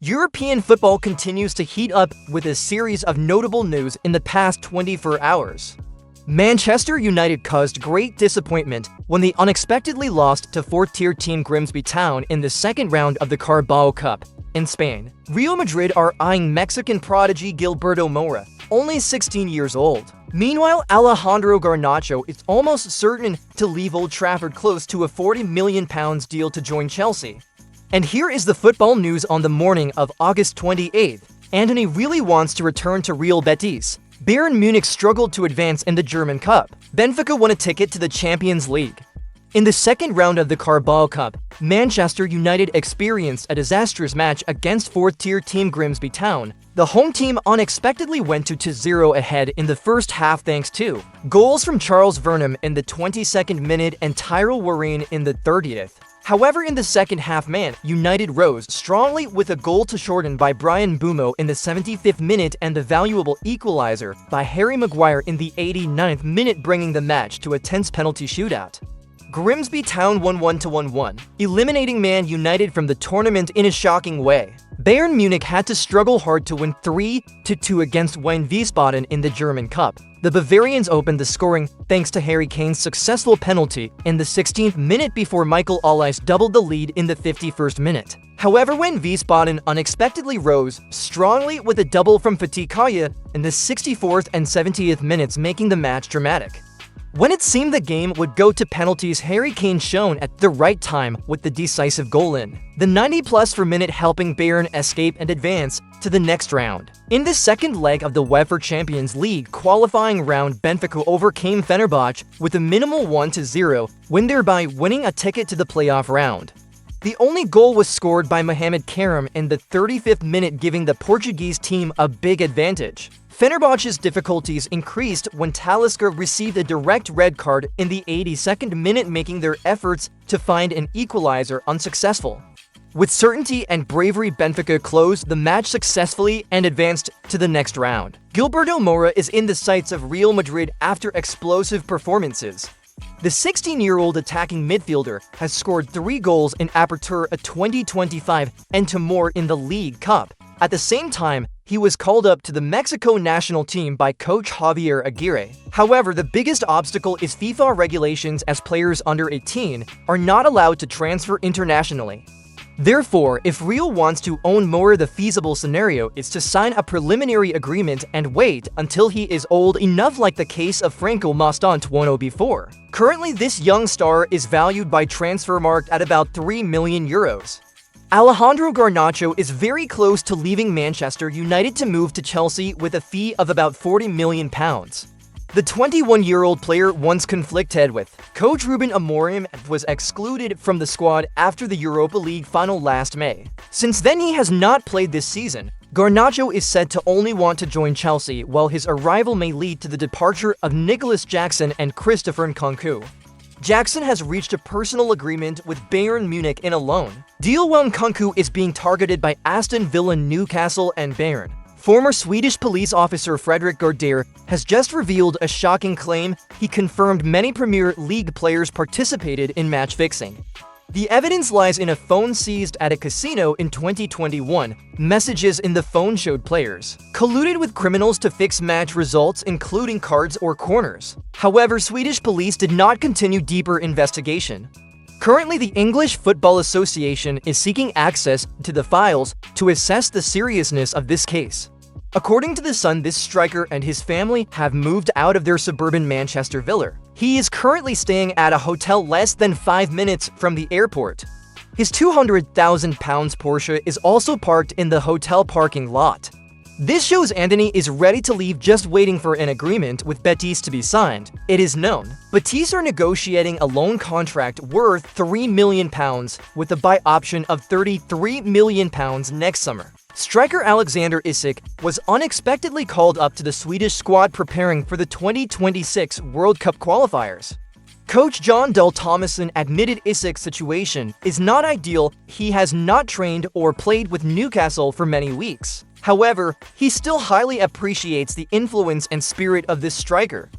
European football continues to heat up with a series of notable news in the past 24 hours. Manchester United caused great disappointment when they unexpectedly lost to fourth-tier team Grimsby Town in the second round of the Carabao Cup in Spain. Real Madrid are eyeing Mexican prodigy Gilberto Mora, only 16 years old. Meanwhile, Alejandro Garnacho is almost certain to leave Old Trafford close to a £40 million deal to join Chelsea. And here is the football news on the morning of August 28th. Antony really wants to return to Real Betis. Bayern Munich struggled to advance in the German Cup. Benfica won a ticket to the Champions League. In the second round of the Carabao Cup, Manchester United experienced a disastrous match against fourth-tier team Grimsby Town. The home team unexpectedly went to 2-0 ahead in the first half thanks to goals from Charles Vernam in the 22nd minute and Tyrell Warren in the 30th. However, in the second half, Man United rose strongly with a goal to shorten by Brian Bumo in the 75th minute and the valuable equalizer by Harry Maguire in the 89th minute, bringing the match to a tense penalty shootout. Grimsby Town won 1-1, eliminating Man United from the tournament in a shocking way. Bayern Munich had to struggle hard to win 3-2 against Wien Wiesbaden in the German Cup. The Bavarians opened the scoring thanks to Harry Kane's successful penalty in the 16th minute before Michael Olise doubled the lead in the 51st minute. However, Wien Wiesbaden unexpectedly rose strongly with a double from Fatih Kaya in the 64th and 70th minutes, making the match dramatic. When it seemed the game would go to penalties, Harry Kane shone at the right time with the decisive goal in the 90+ per minute, helping Bayern escape and advance to the next round. In the second leg of the UEFA Champions League qualifying round, Benfica overcame Fenerbahce with a minimal 1-0 win, thereby winning a ticket to the playoff round. The only goal was scored by Mohamed Karim in the 35th minute, giving the Portuguese team a big advantage. Fenerbahce's difficulties increased when Talisca received a direct red card in the 82nd minute, making their efforts to find an equalizer unsuccessful. With certainty and bravery, Benfica closed the match successfully and advanced to the next round. Gilberto Mora is in the sights of Real Madrid after explosive performances. The 16-year-old attacking midfielder has scored 3 goals in Apertura 2025 and 2 more in the League Cup. At the same time, he was called up to the Mexico national team by coach Javier Aguirre. However, the biggest obstacle is FIFA regulations, as players under 18 are not allowed to transfer internationally. Therefore, if Real wants to own Mora, the feasible scenario is to sign a preliminary agreement and wait until he is old enough, like the case of Franco Mastantuono before. Currently, this young star is valued by Transfermarkt at about €3 million. Alejandro Garnacho is very close to leaving Manchester United to move to Chelsea with a fee of about £40 million. The 21-year-old player once conflicted with coach Ruben Amorim was excluded from the squad after the Europa League final last May. Since then, he has not played this season. Garnacho is said to only want to join Chelsea, while his arrival may lead to the departure of Nicolas Jackson and Christopher Nkunku. Jackson has reached a personal agreement with Bayern Munich in a loan deal, while Nkunku is being targeted by Aston Villa, Newcastle, and Bayern. Former Swedish police officer Fredrik Gardere has just revealed a shocking claim. He confirmed many Premier League players participated in match fixing. The evidence lies in a phone seized at a casino in 2021. Messages in the phone showed players colluded with criminals to fix match results, including cards or corners. However, Swedish police did not continue deeper investigation. Currently, the English Football Association is seeking access to the files to assess the seriousness of this case. According to The Sun, this striker and his family have moved out of their suburban Manchester villa. He is currently staying at a hotel less than 5 minutes from the airport. His £200,000 Porsche is also parked in the hotel parking lot. This shows Antony is ready to leave, just waiting for an agreement with Betis to be signed. It is known Betis are negotiating a loan contract worth £3 million with a buy option of £33 million next summer. Striker Alexander Isak was unexpectedly called up to the Swedish squad preparing for the 2026 World Cup qualifiers. Coach John Dull Thomason admitted Isak's situation is not ideal. He has not trained or played with Newcastle for many weeks. However, he still highly appreciates the influence and spirit of this striker.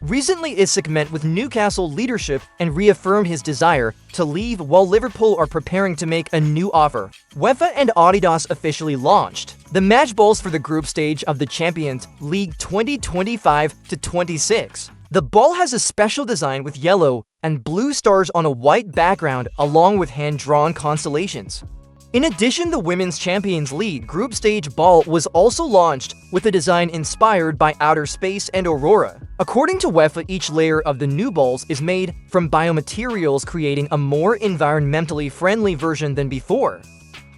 Recently, Isak met with Newcastle leadership and reaffirmed his desire to leave while Liverpool are preparing to make a new offer. UEFA and Adidas officially launched the match balls for the group stage of the Champions League 2025-26. The ball has a special design with yellow and blue stars on a white background along with hand-drawn constellations. In addition, the Women's Champions League group stage ball was also launched with a design inspired by outer space and aurora. According to UEFA, each layer of the new balls is made from biomaterials, creating a more environmentally friendly version than before.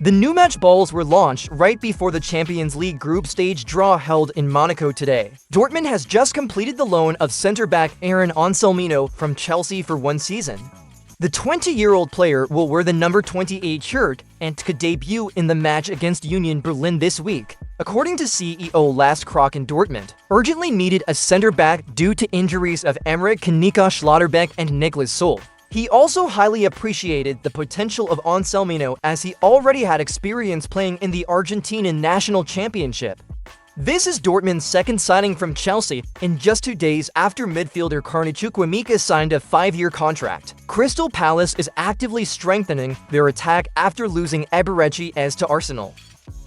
The new match balls were launched right before the Champions League group stage draw held in Monaco today. Dortmund has just completed the loan of centre-back Aaron Anselmino from Chelsea for 1 season. The 20-year-old player will wear the number 28 shirt and could debut in the match against Union Berlin this week. According to CEO Lars Krook in Dortmund, urgently needed a center-back due to injuries of Emre Kanika Schlotterbeck and Niklas Soul. He also highly appreciated the potential of Anselmino as he already had experience playing in the Argentinian national championship. This is Dortmund's second signing from Chelsea in just 2 days after midfielder Carney Chukwuemeka signed a 5-year contract. Crystal Palace is actively strengthening their attack after losing Eberechi to Arsenal.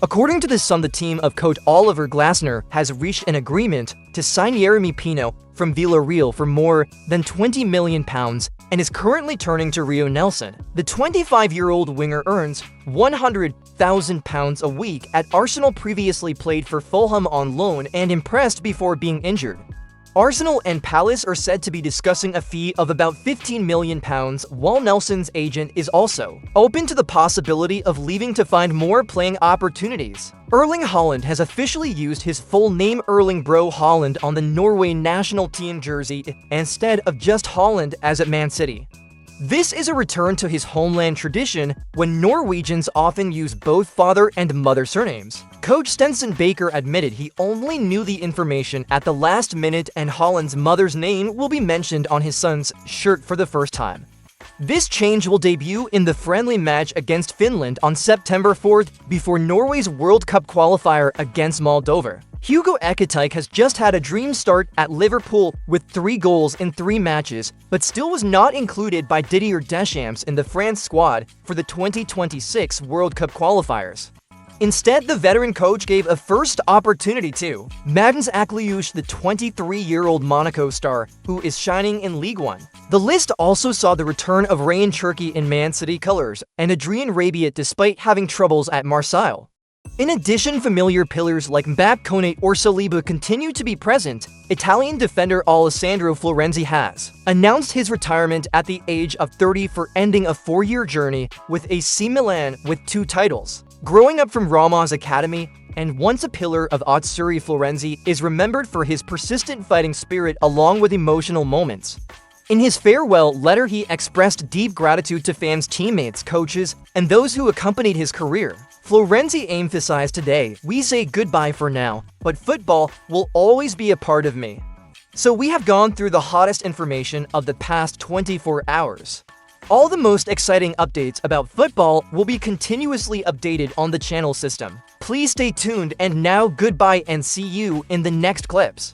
According to The Sun, the team of coach Oliver Glasner has reached an agreement to sign Yeremy Pino from Villarreal for more than £20 million and is currently turning to Rio Nelson. The 25-year-old winger earns £100,000 a week at Arsenal, previously played for Fulham on loan and impressed before being injured. Arsenal and Palace are said to be discussing a fee of about £15 million, while Nelson's agent is also open to the possibility of leaving to find more playing opportunities. Erling Haaland has officially used his full name Erling Bro Haaland on the Norway national team jersey instead of just Haaland as at Man City. This is a return to his homeland tradition when Norwegians often use both father and mother surnames. Coach Stenson Baker admitted he only knew the information at the last minute, and Haaland's mother's name will be mentioned on his son's shirt for the first time. This change will debut in the friendly match against Finland on September 4th before Norway's World Cup qualifier against Moldova. Hugo Ekitike has just had a dream start at Liverpool with 3 goals in 3 matches, but still was not included by Didier Deschamps in the France squad for the 2026 World Cup qualifiers. Instead, the veteran coach gave a first opportunity to Magnus Akliouche, the 23-year-old Monaco star, who is shining in League One. The list also saw the return of Ryan Cherki in Man City colours and Adrien Rabiot despite having troubles at Marseille. In addition, familiar pillars like Mbappé, Kone, or Saliba continue to be present. Italian defender Alessandro Florenzi has announced his retirement at the age of 30 for ending a 4-year journey with AC Milan with 2 titles. Growing up from Rama's academy and once a pillar of Azzurri, Florenzi is remembered for his persistent fighting spirit along with emotional moments. In his farewell letter, he expressed deep gratitude to fans, teammates, coaches, and those who accompanied his career. Florenzi emphasized, "Today, we say goodbye for now, but football will always be a part of me." So we have gone through the hottest information of the past 24 hours. All the most exciting updates about football will be continuously updated on the channel system. Please stay tuned, and now goodbye and see you in the next clips.